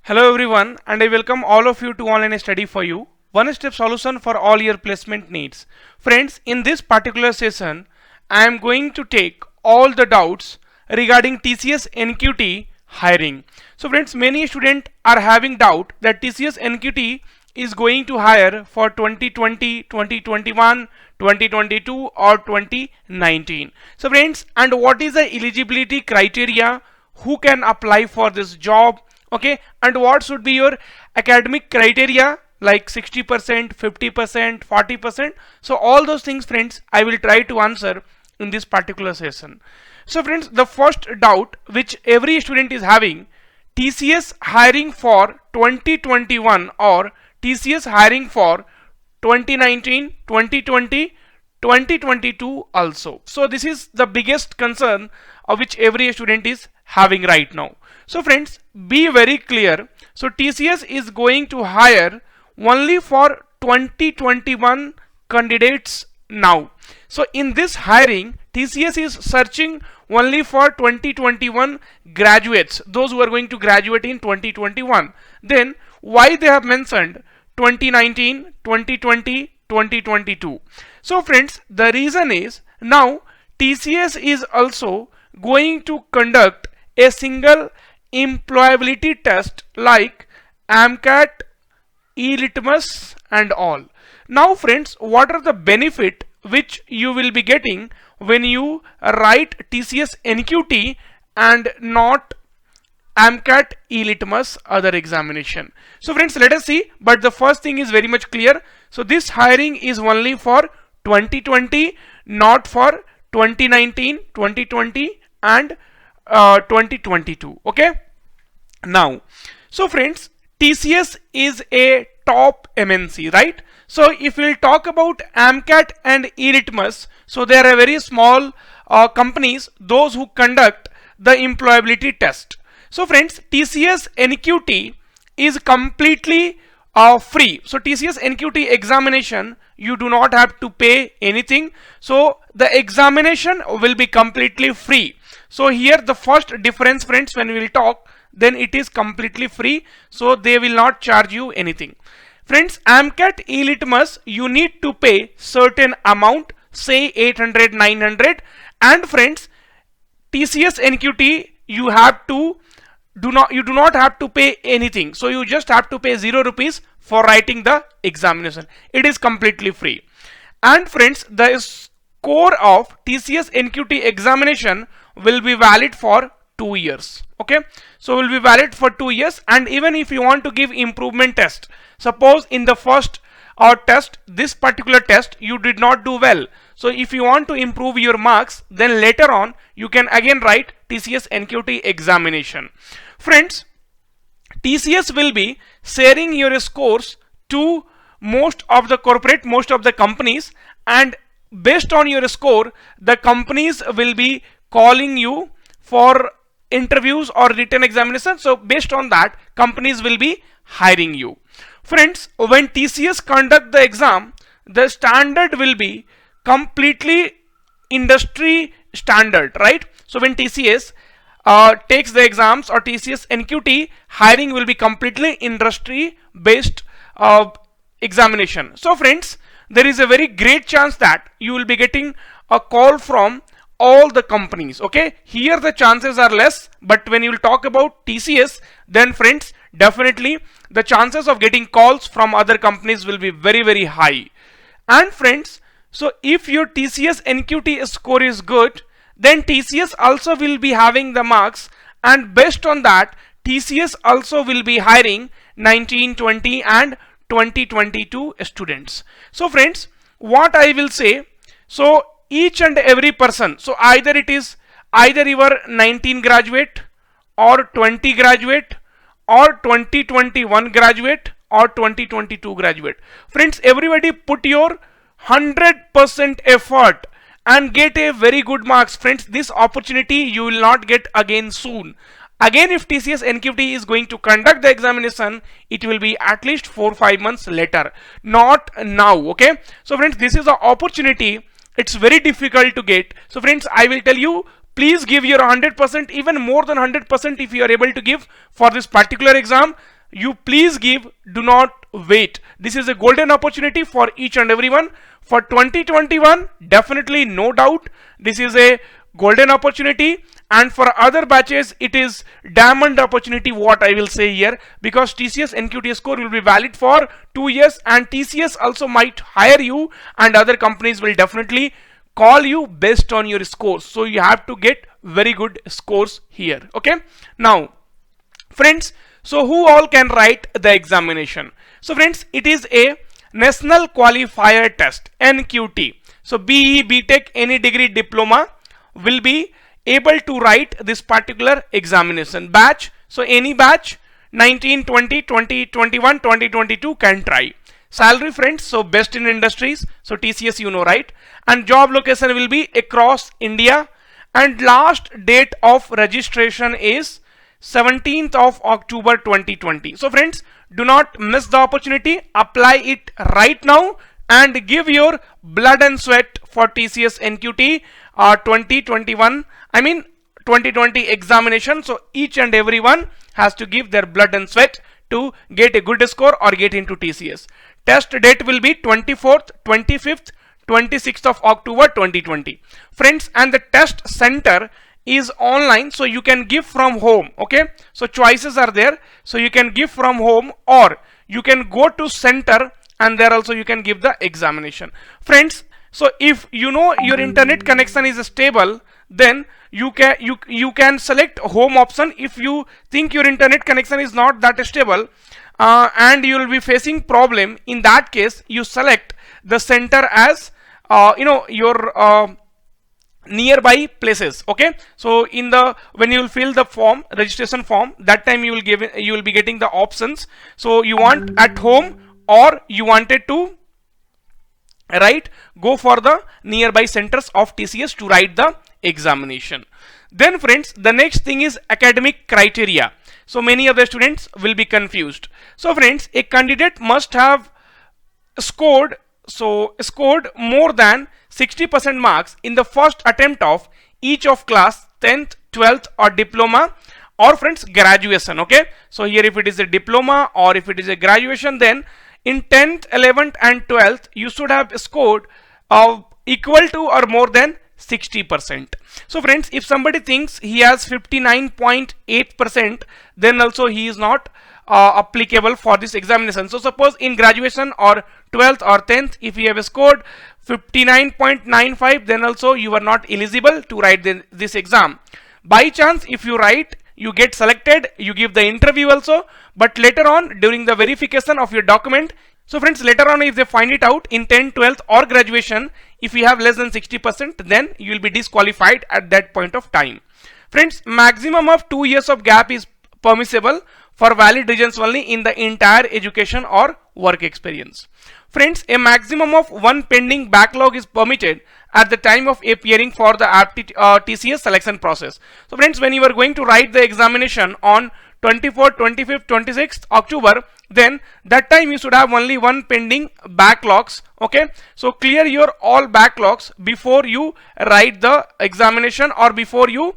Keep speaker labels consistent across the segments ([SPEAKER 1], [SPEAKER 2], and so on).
[SPEAKER 1] Hello everyone, and I welcome all of you to Online Study for You, one step solution for all your placement needs. Friends, in this particular session, I am going to take all the doubts regarding TCS NQT hiring. So friends, many students are having doubt that TCS NQT is going to hire for 2020, 2021, 2022 or 2019. So friends, and what is the eligibility criteria? Who can apply for this job? Okay, and what should be your academic criteria, like 60%, 50%, 40%? So all those things, friends, I will try to answer in this particular session. So friends, the first doubt which every student is having, TCS hiring for 2021 or TCS hiring for 2019, 2020, 2022 also. So this is the biggest concern of which every student is having right now. So friends, be very clear. So TCS is going to hire only for 2021 candidates now. So in this hiring, TCS is searching only for 2021 graduates, those who are going to graduate in 2021. Then why they have mentioned 2019, 2020, 2022? So friends, the reason is now TCS is also going to conduct a single employability test like AMCAT, E-Litmus and all. Now friends, what are the benefit which you will be getting when you write TCS NQT and not AMCAT, E-Litmus other examination? So friends, let us see, but the first thing is very much clear. So this hiring is only for 2020, not for 2019, 2020 and 2022. Okay, now, so friends, TCS is a top MNC, right? So if we'll talk about AMCAT and E-Litmus, so they are very small companies, those who conduct the employability test. So friends, TCS NQT is completely free. So TCS NQT examination, you do not have to pay anything. So the examination will be completely free. So here the first difference, friends, when we will talk, then it is completely free. So they will not charge you anything. Friends, AMCAT, E-Litmus, you need to pay certain amount, say 800, 900. And friends, TCS NQT, you do not have to pay anything. So you just have to pay 0 rupees for writing the examination. It is completely free. And friends, the score of TCS NQT examination will be valid for 2 years. Okay, so will be valid for 2 years. And even if you want to give improvement test, suppose in the first test, this particular test you did not do well, so if you want to improve your marks, then later on you can again write TCS NQT examination. Friends, TCS will be sharing your scores to most of the companies, and based on your score, the companies will be calling you for interviews or written examination. So based on that, companies will be hiring you. Friends, when TCS conduct the exam, the standard will be completely industry standard, right? So when TCS takes the exams, or TCS NQT hiring will be completely industry based examination. So friends, there is a very great chance that you will be getting a call from all the companies. Okay, here the chances are less, but when you will talk about TCS, then friends, definitely the chances of getting calls from other companies will be very, very high. And friends, so if your TCS NQT score is good, then TCS also will be having the marks, and based on that, TCS also will be hiring 19, 20 and 2022 students. So friends, what I will say, so each and every person, so either you are 19 graduate or 20 graduate or 2021 graduate or 2022 graduate. Friends, everybody put your 100% effort and get a very good marks. Friends, this opportunity you will not get again soon. Again, if TCS NQT is going to conduct the examination, it will be at least 4-5 months later, not now. Okay, so friends, this is the opportunity. It's very difficult to get. So friends, I will tell you, please give your 100%, even more than 100% if you are able to give for this particular exam. you please give, do not wait. This is a golden opportunity for each and everyone. For 2021, definitely no doubt, this is a golden opportunity, and for other batches it is diamond opportunity, what I will say here, because TCS NQT score will be valid for 2 years, and TCS also might hire you, and other companies will definitely call you based on your scores. So you have to get very good scores here. Okay, now friends, so who all can write the examination? So friends, it is a National Qualifier Test, NQT. So BE, BTech, any degree, diploma will be able to write this particular examination batch. So any batch 19, 20, 2021, 2022 can try. Salary friends, so best in industries, so TCS you know, right? And job location will be across India, and last date of registration is 17th of October 2020. So friends, do not miss the opportunity, apply it right now and give your blood and sweat for TCS NQT 2021, I mean 2020 examination. So each and everyone has to give their blood and sweat to get a good score or get into TCS. Test date will be 24th, 25th, 26th of October 2020. Friends, and the test center is online, so you can give from home. Okay, so choices are there, so you can give from home or you can go to center, and there also you can give the examination. Friends, so if you know your internet connection is stable, then you can select home option. If you think your internet connection is not that stable and you will be facing problem, in that case you select the center as your nearby places. Okay, so in the when you will fill the form, registration form, that time you will be getting the options. So you want at home or you wanted to go for the nearby centers of TCS to write the examination. Then friends, the next thing is academic criteria. So many of the students will be confused. So friends, a candidate must have scored more than 60% marks in the first attempt of each of class 10th, 12th or diploma, or friends graduation. Okay, so here if it is a diploma or if it is a graduation, then in 10th, 11th and 12th you should have scored equal to or more than 60%. So friends, if somebody thinks he has 59.8%, then also he is not applicable for this examination. So suppose in graduation or 12th or 10th, if you have scored 59.95, then also you are not eligible to write this exam. By chance, if you write, you get selected, you give the interview also, but later on during the verification of your document, so friends, later on if they find it out in 10th, 12th or graduation, if you have less than 60%, then you will be disqualified at that point of time. Friends, maximum of 2 years of gap is permissible for valid reasons only in the entire education or work experience. Friends, a maximum of 1 pending backlog is permitted at the time of appearing for the TCS selection process. So friends, when you are going to write the examination on 24th, 25th, 26th October, then that time you should have only 1 pending backlogs. Okay, so clear your all backlogs before you write the examination or before you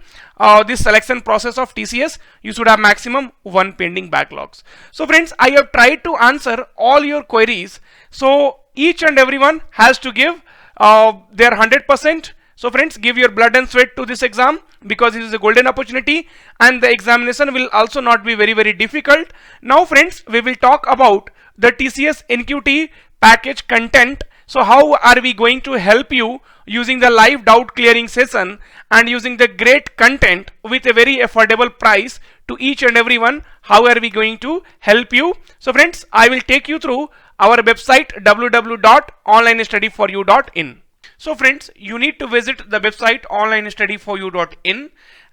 [SPEAKER 1] this selection process of TCS. You should have maximum 1 pending backlogs. So friends, I have tried to answer all your queries. So each and everyone has to give their 100%. So friends, give your blood and sweat to this exam, because it is a golden opportunity and the examination will also not be very difficult. Now friends, we will talk about the TCS NQT package content. So how are we going to help you using the live doubt clearing session and using the great content with a very affordable price to each and everyone? How are we going to help you? So friends, I will take you through our website www.onlinestudyforyou.in. So friends, you need to visit the website onlinestudyforyou.in,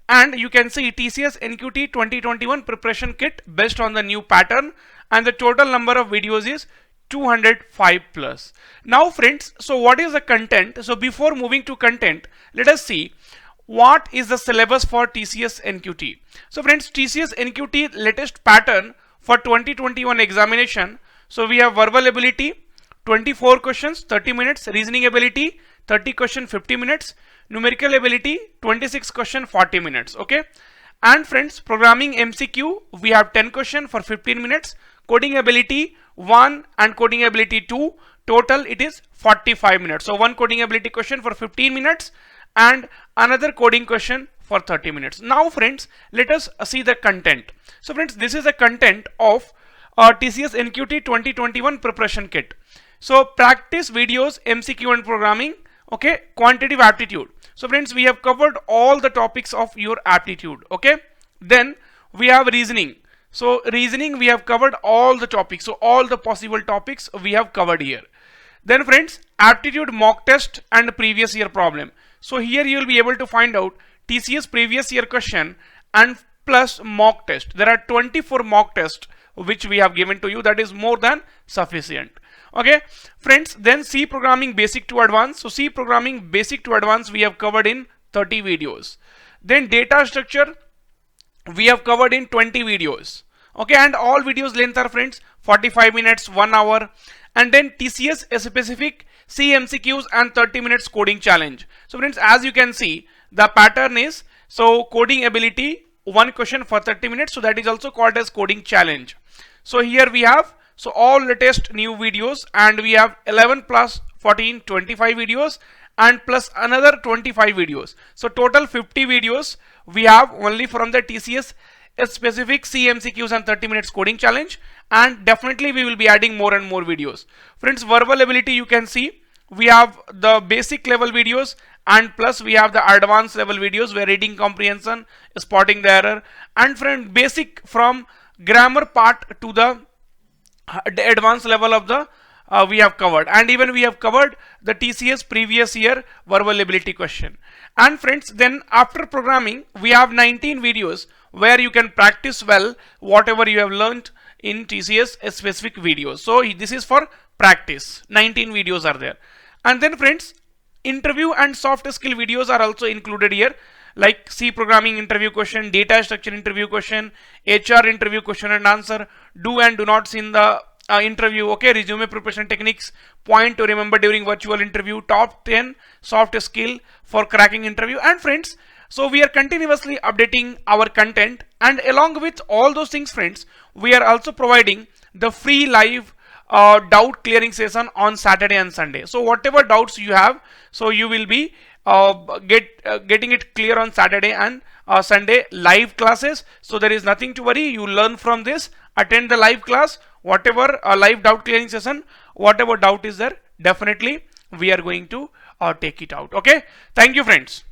[SPEAKER 1] and you can see TCS NQT 2021 preparation kit based on the new pattern, and the total number of videos is 205 plus. Now friends, so what is the content? So before moving to content, let us see what is the syllabus for TCS NQT. So friends, TCS NQT latest pattern for 2021 examination. So we have verbal ability 24 questions 30 minutes, reasoning ability 30 question 50 minutes, numerical ability 26 question 40 minutes. Okay, And friends, programming MCQ, we have 10 question for 15 minutes, coding ability 1 and coding ability 2, total it is 45 minutes. So one coding ability question for 15 minutes and another coding question for 30 minutes. Now friends, let us see the content. So friends, this is the content of TCS NQT 2021 preparation kit. So practice videos, MCQ and programming, okay, quantitative aptitude. So friends, we have covered all the topics of your aptitude, okay. Then we have reasoning. So reasoning, we have covered all the topics. So all the possible topics we have covered here. Then friends, aptitude mock test and previous year problem. So here you will be able to find out TCS previous year question and plus mock test. There are 24 mock tests which we have given to you. That is more than sufficient. Okay friends, then C programming basic to advanced. So C programming basic to advanced we have covered in 30 videos. Then data structure we have covered in 20 videos. Okay, and all videos length are friends 45 minutes, 1 hour. And then TCS specific C MCQs and 30 minutes coding challenge. So friends, as you can see, the pattern is, so coding ability, one question for 30 minutes. So that is also called as coding challenge. So here we have, so all latest new videos, and we have 11 plus 14, 25 videos and plus another 25 videos. So total 50 videos we have only from the TCS specific C MCQs and 30 minutes coding challenge, and definitely we will be adding more and more videos. Friends, verbal ability, you can see we have the basic level videos and plus we have the advanced level videos where reading comprehension, spotting the error, and friend basic from grammar part to the advanced level of the we have covered, and even we have covered the TCS previous year verbal ability question. And friends, then after programming we have 19 videos where you can practice well whatever you have learned in TCS specific videos. So this is for practice, 19 videos are there. And then friends, interview and soft skill videos are also included here, like C programming interview question, data structure interview question, HR interview question and answer, do and do nots in the interview, okay, resume preparation techniques, point to remember during virtual interview, top 10 soft skill for cracking interview. And friends, so we are continuously updating our content, and along with all those things friends, we are also providing the free live doubt clearing session on Saturday and Sunday. So whatever doubts you have, so you will be getting it clear on Saturday and Sunday live classes. So there is nothing to worry, you learn from this, attend the live class, whatever live doubt clearing session, whatever doubt is there, definitely we are going to take it out. Okay, thank you friends.